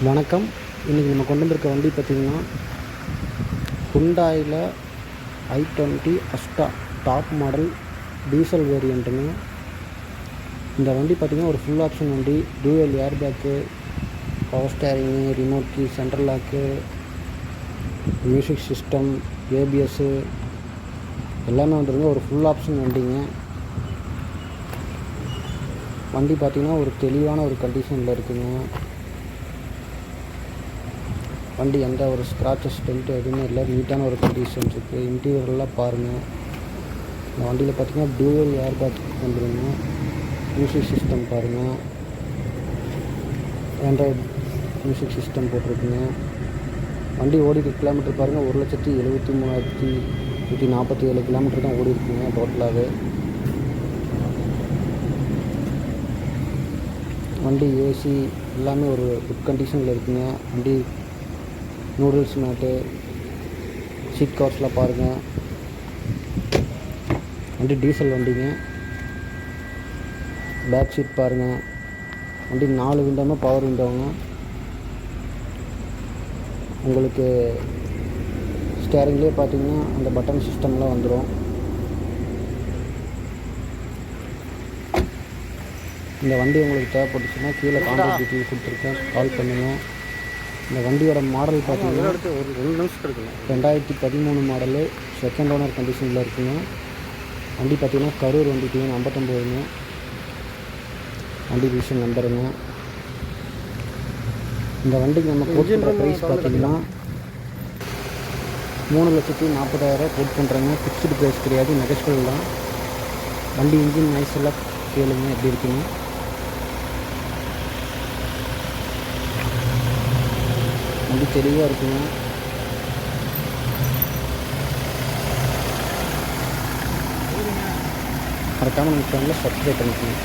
வணக்கம். இன்றைக்கி நம்ம கொண்டு வந்திருக்க வண்டி பார்த்திங்கன்னா ஹுண்டாயில் i20 Asta top model diesel வேரியண்ட்டுங்க. இந்த வண்டி பார்த்திங்கன்னா ஒரு ஃபுல் ஆப்ஷன் வண்டி. Dual air bag, power steering, remote key, central lock, music system, ABS எல்லாமே வந்துருங்க. ஒரு ஃபுல் ஆப்ஷன் வண்டிங்க. வண்டி பார்த்திங்கன்னா ஒரு தெளிவான ஒரு கண்டிஷனில் இருக்குங்க. வண்டி எந்த ஒரு ஸ்க்ராச்சஸ் டென்ட்டு எதுவுமே இல்லை, நீட்டான ஒரு கண்டிஷன் இருக்குது. இன்டீரியர்லாம் பாருங்கள். இந்த வண்டியில் பார்த்திங்கன்னா டூயல் ஏர் பேக் வந்துடுங்க. மியூசிக் சிஸ்டம் பாருங்கள், ஆண்ட்ராய்டு மியூசிக் சிஸ்டம் போட்டிருக்குங்க. வண்டி ஓடிக்க கிலோமீட்டர் பாருங்கள், 1,73,147 கிலோமீட்டர் தான் ஓடி இருக்குங்க டோட்டலாகவே. வண்டி ஏசி எல்லாமே ஒரு குட் கண்டிஷனில் இருக்குங்க. வண்டி நூடுல்ஸ் மேட்டு, சீட் கவர்ஸ்லாம் பாருங்கள். வண்டி டீசல் வண்டிங்க. பேக் சீட் பாருங்கள். வண்டி 4 விண்டோமே பவர் விண்டோங்க. உங்களுக்கு ஸ்டேரிங்லேயே பார்த்தீங்கன்னா அந்த பட்டன் சிஸ்டம்லாம் வந்துடும். இந்த வண்டி உங்களுக்கு தேவைப்பட்டுச்சுன்னா கீழே கான்டாக்ட் டீட்டெயில் கொடுத்துருக்கேன், கால் பண்ணுங்கள். இந்த வண்டியோட மாடல் பார்த்தீங்கன்னா 2013 மாடலு, செகண்ட் ஓனர் கண்டிஷனில் இருக்குங்க. வண்டி பார்த்திங்கன்னா கரூர் வண்டி டிஎன் 59ங்க. வண்டி ரிஜிஸ்ட்ரேஷன் நம்பருங்க. இந்த வண்டிக்கு நம்ம கோட் பண்ணுற ப்ரைஸ் பார்த்திங்கன்னா 3,40,000 கோட் பண்ணுறாங்க. ஃபிக்ஸ்டு ப்ரைஸ் கிடையாது, நெகோஷியபிள் தான். வண்டி இன்ஜின் நாய்ஸ் எல்லாம் கேளுங்க எப்படி இருக்குன்னு. வண்டி தெளிவாக இருக்குங்க. மறக்காமல் நம்ம சேனலை சப்ஸ்கிரைப் பண்ணிக்கணும்.